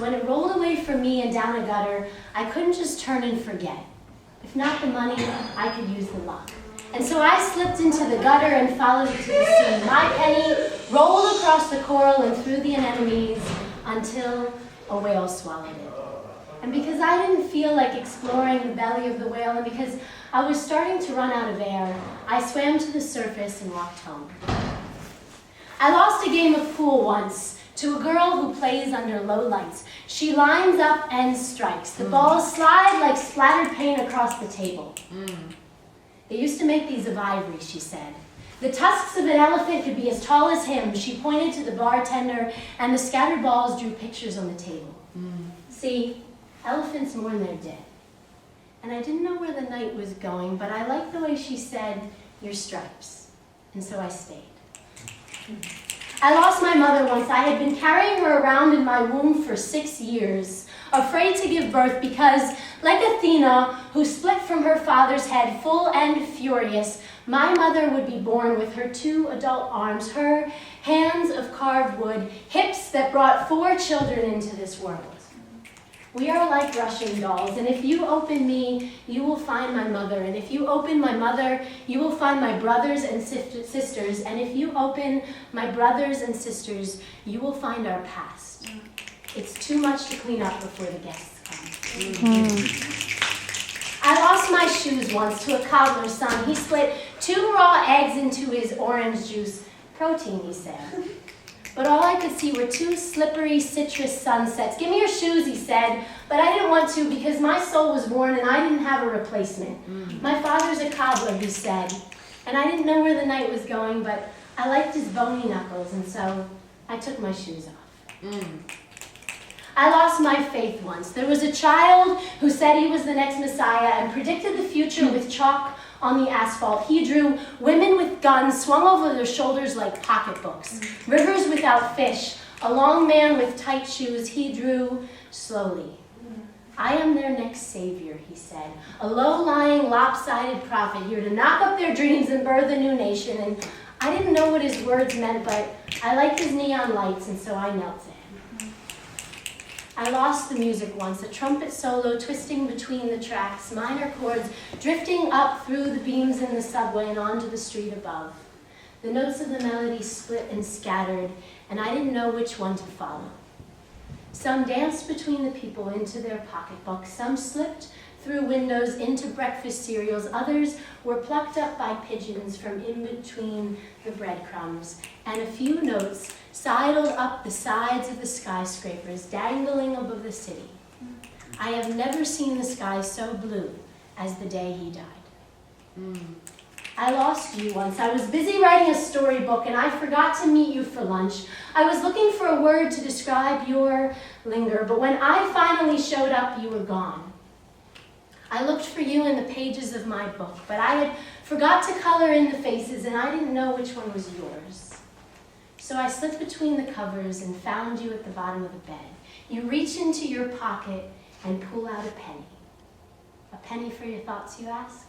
when it rolled away from me and down a gutter, I couldn't just turn and forget. If not the money, I could use the luck. And so I slipped into the gutter and followed it to the sea. My penny rolled across the coral and through the anemones until a whale swallowed it. And because I didn't feel like exploring the belly of the whale, and because I was starting to run out of air, I swam to the surface and walked home. I lost a game of pool once to a girl who plays under low lights. She lines up and strikes. The balls slide like splattered paint across the table. They used to make these of ivory, she said. The tusks of an elephant could be as tall as him. She pointed to the bartender, and the scattered balls drew pictures on the table. See, elephants mourn their dead. And I didn't know where the night was going, but I liked the way she said, your stripes. And so I stayed. I lost my mother once. I had been carrying her around in my womb for 6 years, afraid to give birth because, like Athena, who split from her father's head full and furious, my mother would be born with her 2 adult arms, her hands of carved wood, hips that brought 4 children into this world. We are like Russian dolls, and if you open me, you will find my mother, and if you open my mother, you will find my brothers and sisters, and if you open my brothers and sisters, you will find our past. It's too much to clean up before the guests come. I lost my shoes once to a cobbler's son. He split 2 raw eggs into his orange juice. Protein, he said. But all I could see were 2 slippery citrus sunsets. Give me your shoes, he said, but I didn't want to because my sole was worn and I didn't have a replacement. My father's a cobbler, he said, and I didn't know where the night was going, but I liked his bony knuckles, and so I took my shoes off. I lost my faith once. There was a child who said he was the next Messiah and predicted the future with chalk on the asphalt. He drew women with guns swung over their shoulders like pocketbooks, rivers without fish, a long man with tight shoes. He drew slowly. I am their next savior, he said, a low-lying, lopsided prophet here to knock up their dreams and birth a new nation. And I didn't know what his words meant, but I liked his neon lights, and so I knelt to him. I lost the music once, a trumpet solo twisting between the tracks, minor chords drifting up through the beams in the subway and onto the street above. The notes of the melody split and scattered, and I didn't know which one to follow. Some danced between the people into their pocketbooks, some slipped through windows into breakfast cereals, others were plucked up by pigeons from in between the breadcrumbs, and a few notes sidled up the sides of the skyscrapers, dangling above the city. I have never seen the sky so blue as the day he died. I lost you once. I was busy writing a storybook and I forgot to meet you for lunch. I was looking for a word to describe your linger, but when I finally showed up, you were gone. I looked for you in the pages of my book, but I had forgot to color in the faces and I didn't know which one was yours. So I slipped between the covers and found you at the bottom of the bed. You reach into your pocket and pull out a penny. A penny for your thoughts, you ask?